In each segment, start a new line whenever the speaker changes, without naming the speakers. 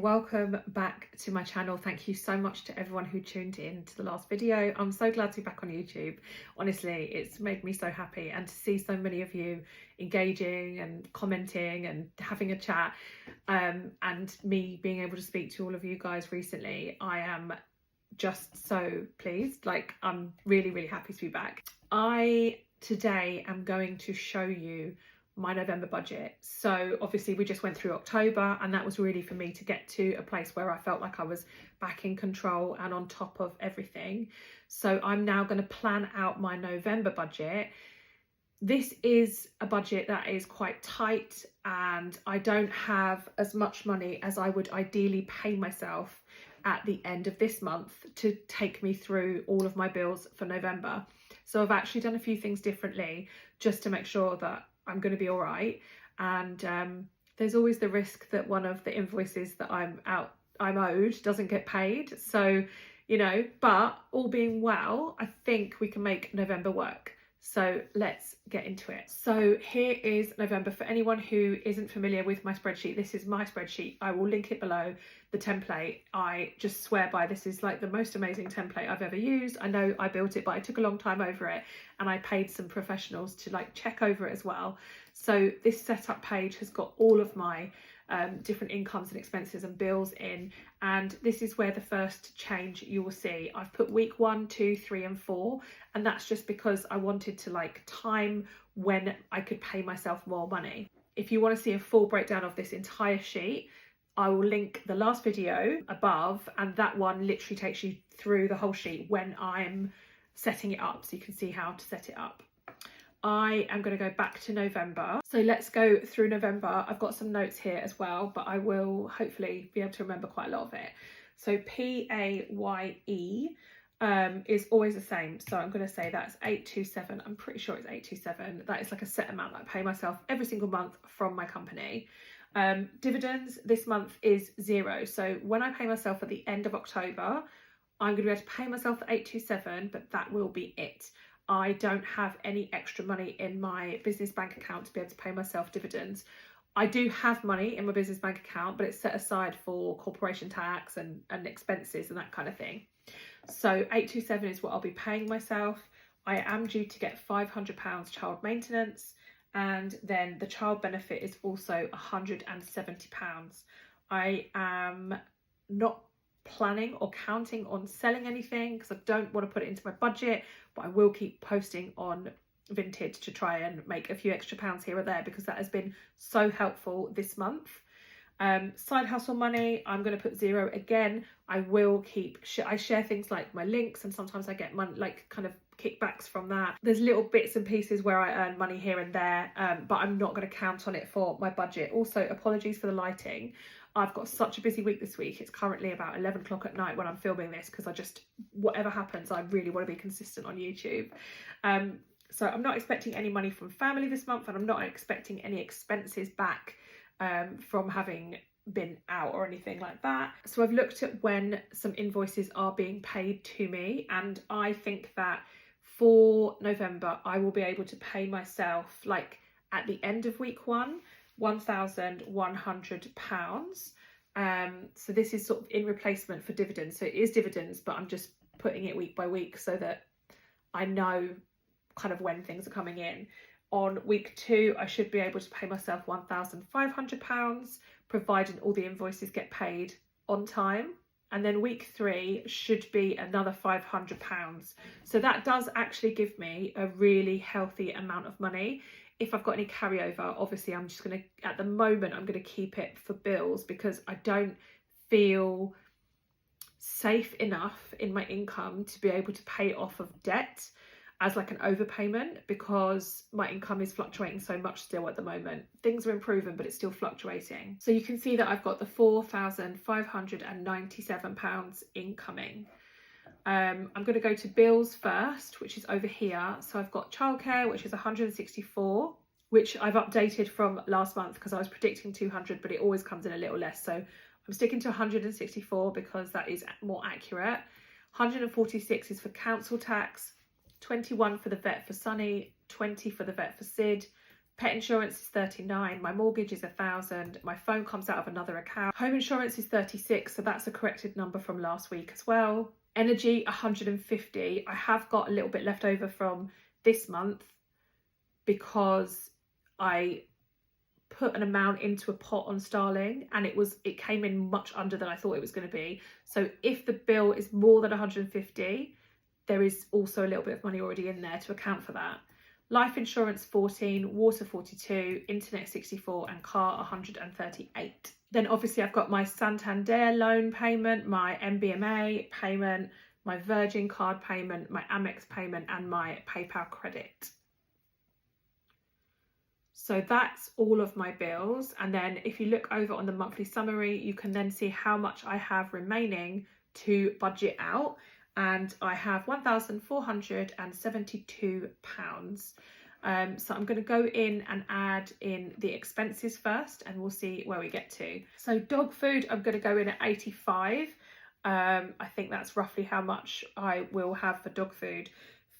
welcome back to my channel. Thank you so much to everyone who tuned in to the last video. I'm so glad to be back on YouTube. Honestly, it's made me so happy, and to see so many of you engaging and commenting and having a chat, and me being able to speak to all of you guys recently, I am just so pleased. Like, I'm really happy to be back. I today am going to show you my November budget. So obviously we just went through October, and that was really for me to get to a place where I felt like I was back in control and on top of everything. So I'm now going to plan out my November budget. This is a budget that is quite tight, and I don't have as much money as I would ideally pay myself at the end of this month to take me through all of my bills for November. So I've actually done a few things differently just to make sure that I'm going to be all right. And there's always the risk that one of the invoices that I'm owed doesn't get paid. So, you know, but all being well, I think we can make November work. So let's get into it. So here is November. For anyone who isn't familiar with my spreadsheet, this is my spreadsheet. I will link it below, the template. I just swear by this. Is like the most amazing template I've ever used. I know I built it, but I took a long time over it, and I paid some professionals to like check over it as well. So this setup page has got all of my different incomes and expenses and bills in, and this is where the first change you will see. I've put week 1, 2, 3 and 4, and that's just because I wanted to like time when I could pay myself more money. If you want to see a full breakdown of this entire sheet, I will link the last video above, and that one literally takes you through the whole sheet when I'm setting it up, so you can see how to set it up. I am going to go back to November. So let's go through November. I've got some notes here as well, but I will hopefully be able to remember quite a lot of it. So PAYE is always the same. So I'm going to say that's 827. I'm pretty sure it's 827. That is like a set amount that I pay myself every single month from my company. Dividends this month is 0. So when I pay myself at the end of October, I'm going to be able to pay myself at 827, but that will be it. I don't have any extra money in my business bank account to be able to pay myself dividends. I do have money in my business bank account, but it's set aside for corporation tax and expenses and that kind of thing. So 827 is what I'll be paying myself. I am due to get £500 child maintenance, and then the child benefit is also £170. I am not planning or counting on selling anything because I don't want to put it into my budget, but I will keep posting on Vinted to try and make a few extra pounds here or there, because that has been so helpful this month. Side hustle money, I'm going to put 0 again. I will keep, I share things like my links, and sometimes I get money, like kind of kickbacks from that. There's little bits and pieces where I earn money here and there, but I'm not going to count on it for my budget. Also, apologies for the lighting. I've got such a busy week this week. It's currently about 11 o'clock at night when I'm filming this, because whatever happens, I really want to be consistent on YouTube. So I'm not expecting any money from family this month, and I'm not expecting any expenses back from having been out or anything like that. So I've looked at when some invoices are being paid to me, and I think that for November I will be able to pay myself, like at the end of week 1, £1,100. So this is sort of in replacement for dividends. So it is dividends, but I'm just putting it week by week so that I know kind of when things are coming in. On week 2, I should be able to pay myself £1,500, providing all the invoices get paid on time. And then week 3 should be another £500. So that does actually give me a really healthy amount of money. If I've got any carryover, obviously I'm just going to, at the moment, I'm going to keep it for bills, because I don't feel safe enough in my income to be able to pay it off of debt as like an overpayment, because my income is fluctuating so much still at the moment. Things are improving, but it's still fluctuating. So you can see that I've got the £4,597 incoming. I'm going to go to bills first, which is over here. So I've got childcare, which is 164, which I've updated from last month because I was predicting 200, but it always comes in a little less. So I'm sticking to 164 because that is more accurate. 146 is for council tax, 21 for the vet for Sunny, 20 for the vet for Sid, Pet insurance is 39, my mortgage is 1,000, my phone comes out of another account. Home insurance is 36, so that's a corrected number from last week as well. Energy, 150. I have got a little bit left over from this month because I put an amount into a pot on Starling and it came in much under than I thought it was going to be. So if the bill is more than 150, there is also a little bit of money already in there to account for that. Life insurance 14, water 42, internet 64 and car 138. Then obviously I've got my Santander loan payment, my MBMA payment, my Virgin card payment, my Amex payment and my PayPal credit. So that's all of my bills. And then if you look over on the monthly summary, you can then see how much I have remaining to budget out. And I have £1,472. So I'm going to go in and add in the expenses first and we'll see where we get to. So dog food, I'm going to go in at 85. I think that's roughly how much I will have for dog food.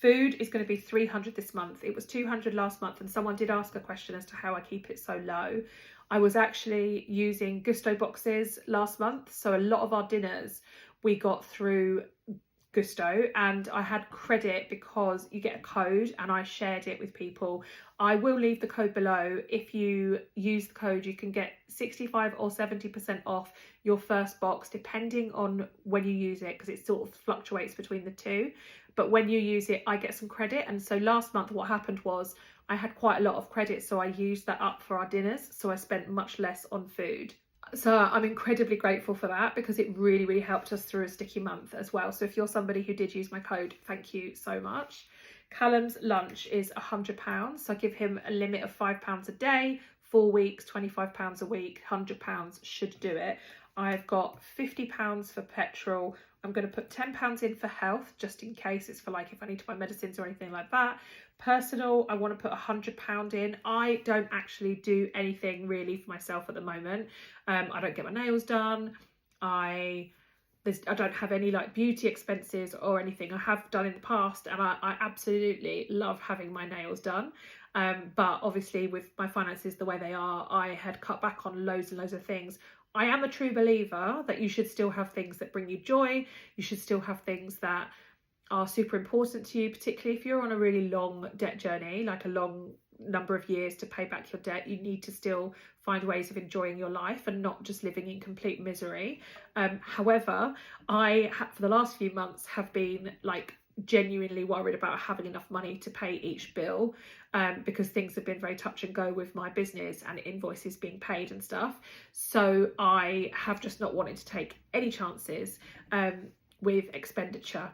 Food is going to be 300 this month. It was 200 last month and someone did ask a question as to how I keep it so low. I was actually using Gusto boxes last month. So a lot of our dinners we got through Gusto and I had credit because you get a code and I shared it with people. I will leave the code below. If you use the code, you can get 65 or 70% off your first box depending on when you use it because it sort of fluctuates between the two. But when you use it, I get some credit. And so last month what happened was I had quite a lot of credit, so I used that up for our dinners. So I spent much less on food. So I'm incredibly grateful for that because it really, really helped us through a sticky month as well. So if you're somebody who did use my code, thank you so much. Callum's lunch is £100. So I give him a limit of £5 a day, 4 weeks, £25 a week, £100 should do it. I've got £50 for petrol. I'm going to put £10 in for health, just in case. It's for like if I need to buy medicines or anything like that. Personal, I want to put £100 in. I don't actually do anything really for myself at the moment. I don't get my nails done. I don't have any like beauty expenses or anything. I have done in the past and I absolutely love having my nails done. But obviously with my finances the way they are, I had cut back on loads and loads of things. I am a true believer that you should still have things that bring you joy. You should still have things that are super important to you, particularly if you're on a really long debt journey, like a long number of years to pay back your debt. You need to still find ways of enjoying your life and not just living in complete misery. However, I for the last few months have been like genuinely worried about having enough money to pay each bill, because things have been very touch and go with my business and invoices being paid and stuff. So I have just not wanted to take any chances with expenditure.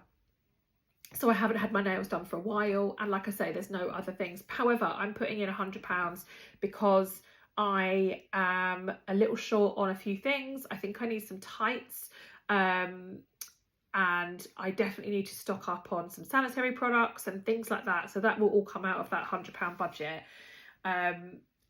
So I haven't had my nails done for a while, and like I say, there's no other things. However, I'm putting in £100 because I am a little short on a few things. I think I need some tights, and I definitely need to stock up on some sanitary products and things like that. So that will all come out of that £100 budget.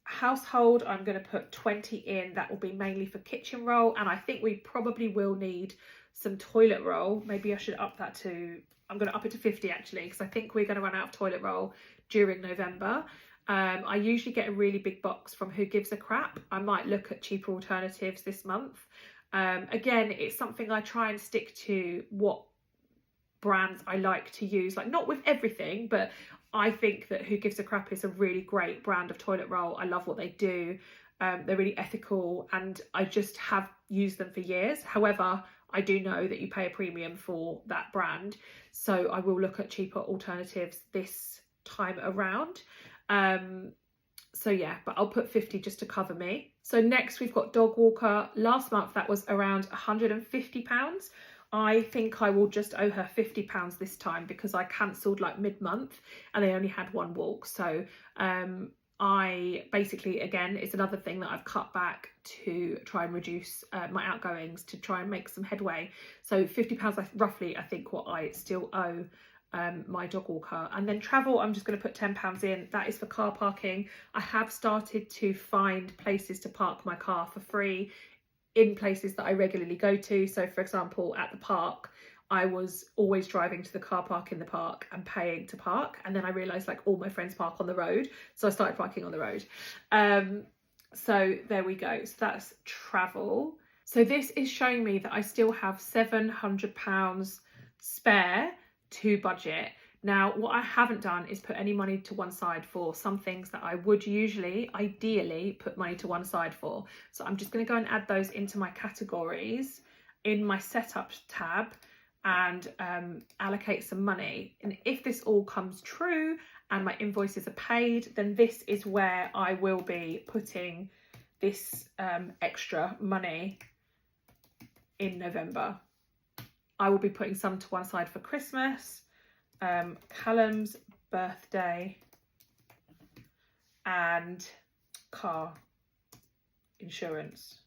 Household, I'm going to put 20 in. That will be mainly for kitchen roll, and I think we probably will need some toilet roll. Maybe I should up that to, I'm going to up it to 50 actually, because I think we're going to run out of toilet roll during November. I usually get a really big box from Who Gives a Crap. I might look at cheaper alternatives this month. Again, it's something I try and stick to what brands I like to use, like not with everything, but I think that Who Gives a Crap is a really great brand of toilet roll. I love what they do. They're really ethical and I just have used them for years. However, I do know that you pay a premium for that brand, so I will look at cheaper alternatives this time around. So yeah, but I'll put 50 just to cover me. So next we've got dog walker. Last month that was around £150. I think I will just owe her £50 this time because I cancelled like mid-month and they only had one walk. So I basically, again, it's another thing that I've cut back to try and reduce my outgoings, to try and make some headway. So £50 roughly, I think, what I still owe my dog walker. And then travel, I'm just going to put £10 in. That is for car parking. I have started to find places to park my car for free in places that I regularly go to. So for example, at the park, I was always driving to the car park in the park and paying to park. And then I realised like all my friends park on the road. So I started parking on the road. So there we go. So that's travel. So this is showing me that I still have £700 spare to budget. Now, what I haven't done is put any money to one side for some things that I would usually, ideally, put money to one side for. So I'm just going to go and add those into my categories in my setup tab and allocate some money. And if this all comes true and my invoices are paid, then this is where I will be putting this extra money in November. I will be putting some to one side for Christmas, Callum's birthday, and car insurance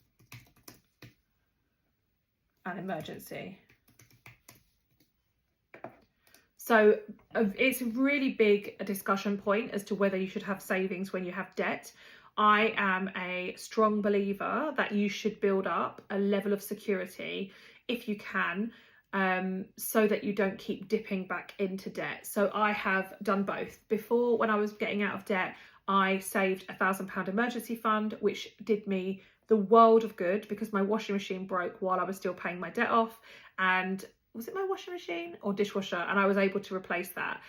and emergency. So it's a really big discussion point as to whether you should have savings when you have debt. I am a strong believer that you should build up a level of security if you can, so that you don't keep dipping back into debt. So I have done both. Before, when I was getting out of debt, I saved £1,000 emergency fund, which did me the world of good because my washing machine broke while I was still paying my debt off. And was it my washing machine or dishwasher? And I was able to replace that.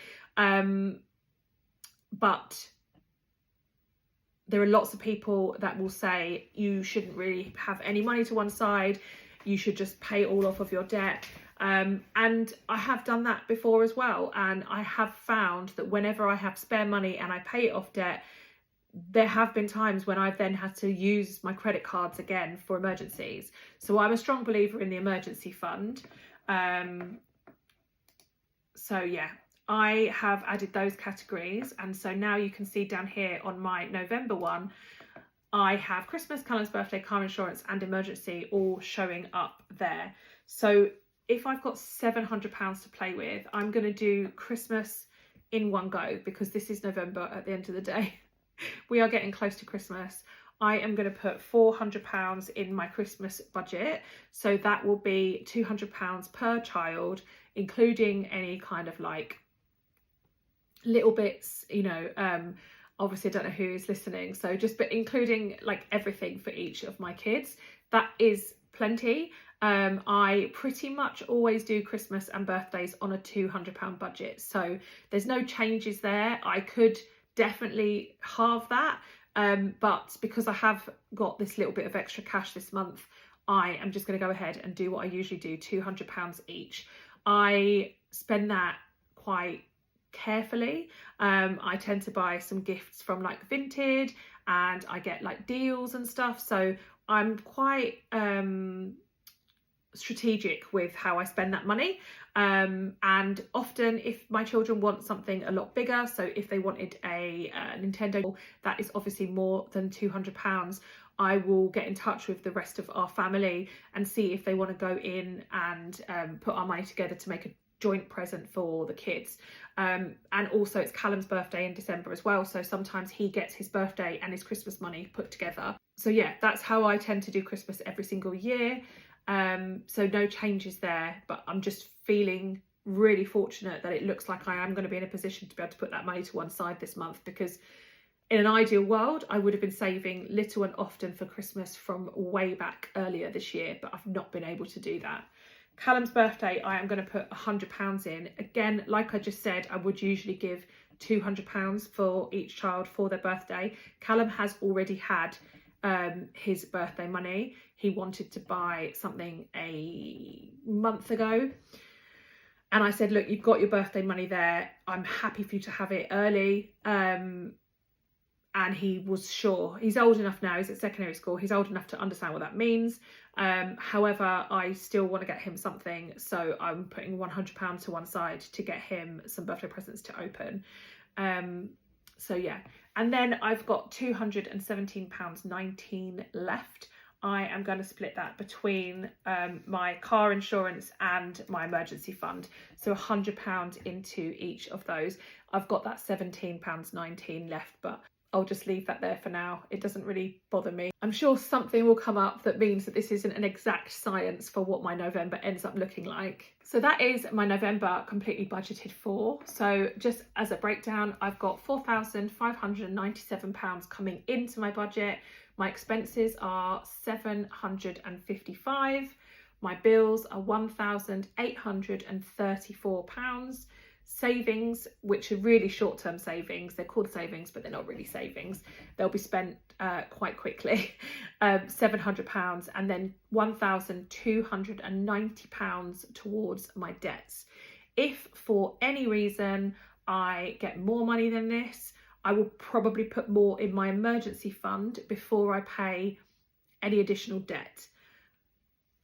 But there are lots of people that will say you shouldn't really have any money to one side. You should just pay all off of your debt. And I have done that before as well. And I have found that whenever I have spare money and I pay it off debt, there have been times when I've then had to use my credit cards again for emergencies. So I'm a strong believer in the emergency fund. So yeah, I have added those categories. And so now you can see down here on my November one, I have Christmas, Callum's birthday, car insurance and emergency all showing up there. So if I've got £700 to play with, I'm going to do Christmas in one go because this is November at the end of the day. We are getting close to Christmas. I am going to put £400 in my Christmas budget. So that will be £200 per child, including any kind of like little bits, you know, obviously I don't know who is listening. So just, but including like everything for each of my kids, that is plenty. I pretty much always do Christmas and birthdays on a £200 budget. So there's no changes there. I could definitely halve that. But because I have got this little bit of extra cash this month, I am just going to go ahead and do what I usually do, £200 each. I spend that quite carefully. I tend to buy some gifts from like Vinted and I get like deals and stuff. So I'm quite strategic with how I spend that money. And often if my children want something a lot bigger, so if they wanted a Nintendo that is obviously more than £200, I will get in touch with the rest of our family and see if they want to go in and put our money together to make a joint present for the kids. And also it's Callum's birthday in December as well, so sometimes he gets his birthday and his Christmas money put together. So yeah, that's how I tend to do Christmas every single year. So no changes there, but I'm just feeling really fortunate that it looks like I am going to be in a position to be able to put that money to one side this month, because in an ideal world I would have been saving little and often for Christmas from way back earlier this year, but I've not been able to do that. Callum's birthday, I am going to put £100 in. Again, like I just said, I would usually give £200 for each child for their birthday. Callum has already had his birthday money. He wanted to buy something a month ago. And I said, look, you've got your birthday money there. I'm happy for you to have it early. And he was sure. He's old enough now, he's at secondary school. He's old enough to understand what that means. However, I still want to get him something. So I'm putting £100 to one side to get him some birthday presents to open. So yeah. And then I've got £217.19 left. I am going to split that between my car insurance and my emergency fund. So £100 into each of those. I've got that £17.19 left, but I'll just leave that there for now. It doesn't really bother me. I'm sure something will come up that means that this isn't an exact science for what my November ends up looking like. So that is my November completely budgeted for. So just as a breakdown, I've got £4,597 coming into my budget. My expenses are £755. My bills are £1,834. Savings, which are really short-term savings, they're called savings but they're not really savings, they'll be spent quite quickly, £700, and then £1,290 towards my debts. If for any reason I get more money than this, I will probably put more in my emergency fund before I pay any additional debt.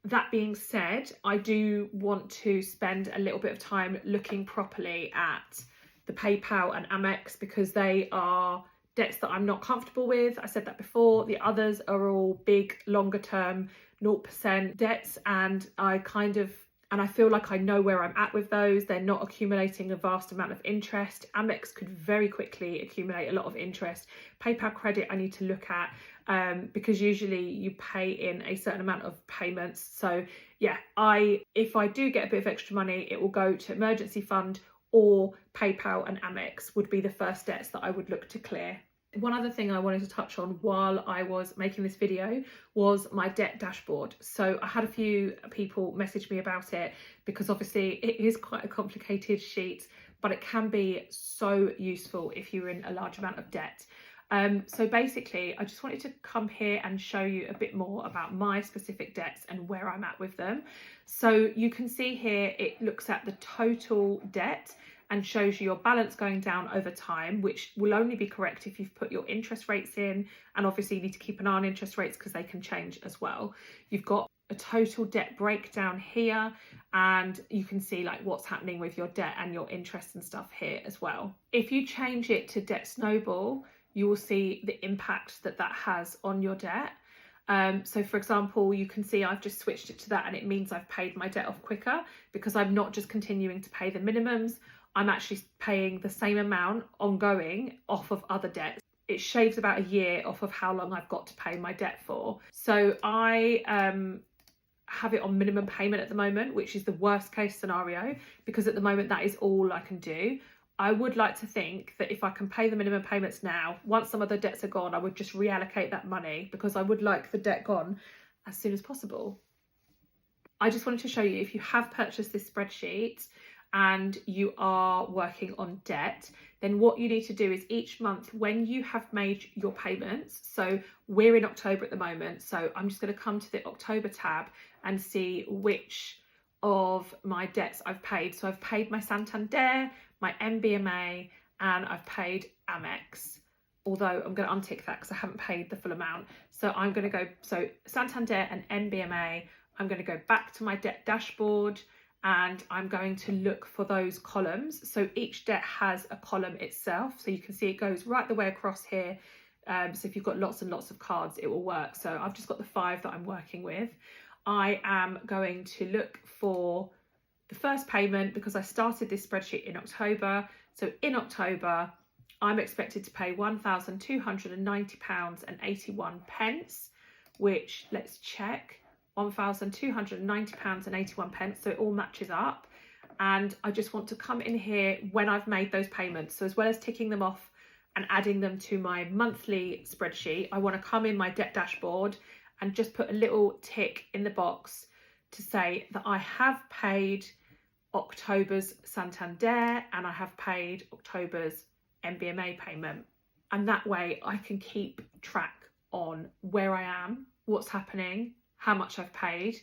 That being said, I do want to spend a little bit of time looking properly at the PayPal and Amex, because they are debts that I'm not comfortable with. I said that before. The others are all big, longer term, 0% debts, and I feel like I know where I'm at with those. They're not accumulating a vast amount of interest. Amex could very quickly accumulate a lot of interest. PayPal credit I need to look at, because usually you pay in a certain amount of payments. So yeah, if I do get a bit of extra money, it will go to emergency fund, or PayPal and Amex would be the first debts that I would look to clear. One other thing I wanted to touch on while I was making this video was my debt dashboard. So I had a few people message me about it, because obviously it is quite a complicated sheet, but it can be so useful if you're in a large amount of debt. So basically, I just wanted to come here and show you a bit more about my specific debts and where I'm at with them. So you can see here, it looks at the total debt and shows you your balance going down over time, which will only be correct if you've put your interest rates in. And obviously you need to keep an eye on interest rates because they can change as well. You've got a total debt breakdown here, and you can see like what's happening with your debt and your interest and stuff here as well. If you change it to Debt Snowball, you will see the impact that that has on your debt. So for example, you can see I've just switched it to that, and it means I've paid my debt off quicker, because I'm not just continuing to pay the minimums, I'm actually paying the same amount ongoing off of other debts. It shaves about a year off of how long I've got to pay my debt for. So I have it on minimum payment at the moment, which is the worst case scenario, because at the moment that is all I can do. I would like to think that if I can pay the minimum payments now, once some other debts are gone, I would just reallocate that money, because I would like the debt gone as soon as possible. I just wanted to show you, if you have purchased this spreadsheet and you are working on debt, then what you need to do is each month when you have made your payments, so we're in October at the moment, so I'm just going to come to the October tab and see which of my debts I've paid. So I've paid my Santander, my MBMA, and I've paid Amex, although I'm going to untick that because I haven't paid the full amount. So I'm going to go, so Santander and MBMA, I'm going to go back to my debt dashboard, and I'm going to look for those columns. So each debt has a column itself, so you can see it goes right the way across here. So if you've got lots and lots of cards, it will work. So I've just got the 5 that I'm working with. I am going to look for the first payment, because I started this spreadsheet in October. So in October, I'm expected to pay £1,290.81, which, let's check, £1,290.81. So it all matches up. And I just want to come in here when I've made those payments. So as well as ticking them off and adding them to my monthly spreadsheet, I want to come in my debt dashboard and just put a little tick in the box to say that I have paid October's Santander and I have paid October's MBMA payment. And that way I can keep track on where I am, what's happening, how much I've paid,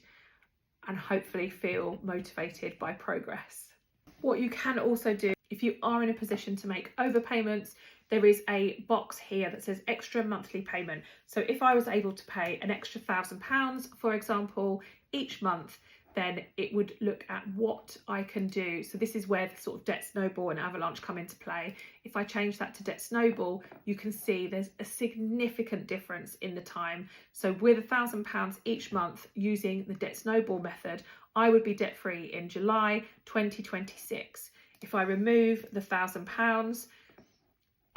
and hopefully feel motivated by progress. What you can also do, if you are in a position to make overpayments, there is a box here that says extra monthly payment. So if I was able to pay an extra £1,000, for example, each month, then it would look at what I can do. So this is where the sort of Debt Snowball and Avalanche come into play. If I change that to Debt Snowball, you can see there's a significant difference in the time. So with £1,000 each month using the Debt Snowball method, I would be debt free in July 2026. If I remove the £1,000,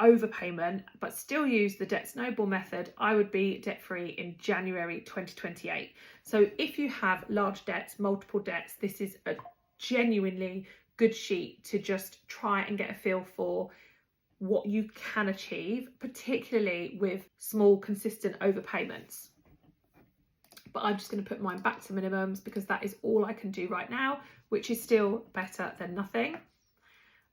overpayment but still use the debt snowball method, I would be debt free in January 2028. So if you have large debts, multiple debts, this is a genuinely good sheet to just try and get a feel for what you can achieve, particularly with small consistent overpayments. But I'm just going to put mine back to minimums because that is all I can do right now, which is still better than nothing.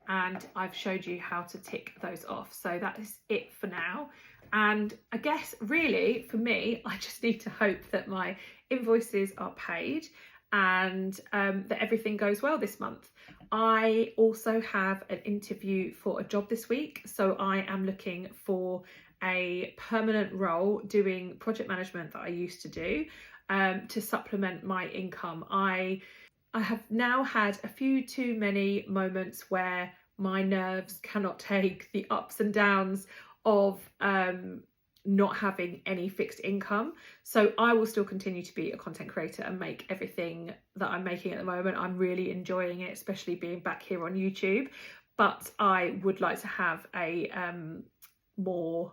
And I've showed you how to tick those off. So that is it for now. And I guess really for me, I just need to hope that my invoices are paid and that everything goes well this month. I also have an interview for a job this week. So I am looking for a permanent role doing project management that I used to do to supplement my income. I have now had a few too many moments where my nerves cannot take the ups and downs of not having any fixed income. So I will still continue to be a content creator and make everything that I'm making at the moment. I'm really enjoying it, especially being back here on YouTube. But I would like to have a more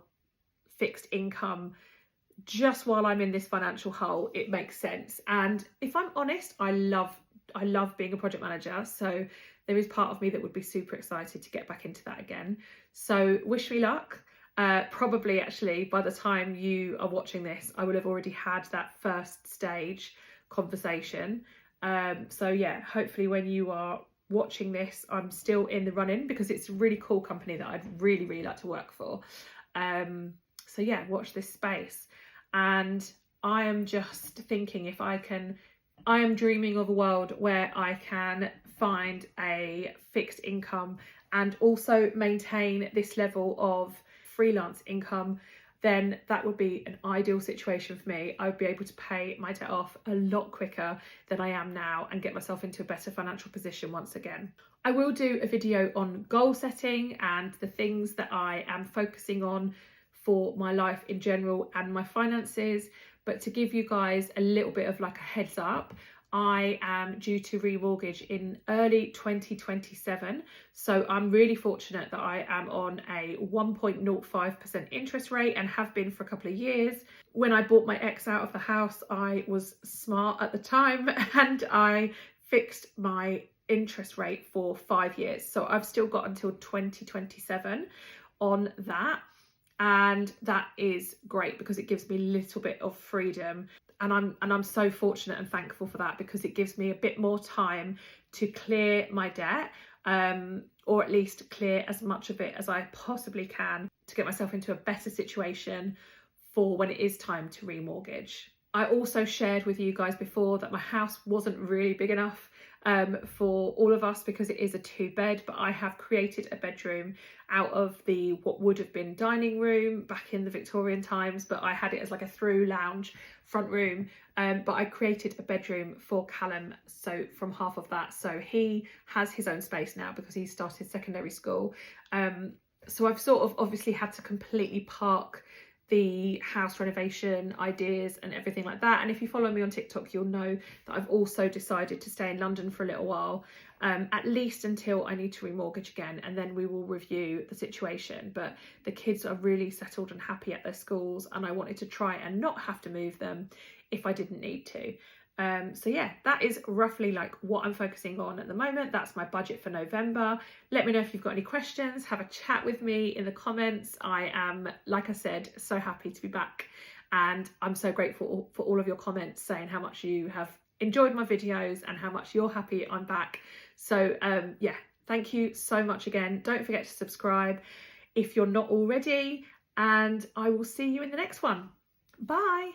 fixed income just while I'm in this financial hole. It makes sense. And if I'm honest, I love being a project manager. So there is part of me that would be super excited to get back into that again. So wish me luck. Probably actually by the time you are watching this, I will have already had that first stage conversation. So yeah, hopefully when you are watching this, I'm still in the running because it's a really cool company that I'd really like to work for. So yeah, watch this space. And I am just thinking I am dreaming of a world where I can find a fixed income and also maintain this level of freelance income, then that would be an ideal situation for me. I would be able to pay my debt off a lot quicker than I am now and get myself into a better financial position once again. I will do a video on goal setting and the things that I am focusing on for my life in general and my finances. But to give you guys a little bit of like a heads up, I am due to remortgage in early 2027. So I'm really fortunate that I am on a 1.05% interest rate and have been for a couple of years. When I bought my ex out of the house, I was smart at the time and I fixed my interest rate for 5 years. So I've still got until 2027 on that. And that is great because it gives me a little bit of freedom. And I'm so fortunate and thankful for that because it gives me a bit more time to clear my debt, or at least clear as much of it as I possibly can to get myself into a better situation for when it is time to remortgage. I also shared with you guys before that my house wasn't really big enough for all of us because it is a 2-bed, but I have created a bedroom out of what would have been dining room back in the Victorian times, but I had it as like a through lounge front room, but I created a bedroom for Callum, so from half of that. So he has his own space now because he started secondary school. So I've sort of obviously had to completely park the house renovation ideas and everything like that. And if you follow me on TikTok, you'll know that I've also decided to stay in London for a little while, at least until I need to remortgage again, and then we will review the situation. But the kids are really settled and happy at their schools, and I wanted to try and not have to move them if I didn't need to. So yeah, that is roughly like what I'm focusing on at the moment. That's my budget for November. Let me know if you've got any questions. Have a chat with me in the comments. I am, like I said, so happy to be back, and I'm so grateful for all of your comments saying how much you have enjoyed my videos and how much you're happy I'm back. So yeah, thank you so much again. Don't forget to subscribe if you're not already, and I will see you in the next one. Bye.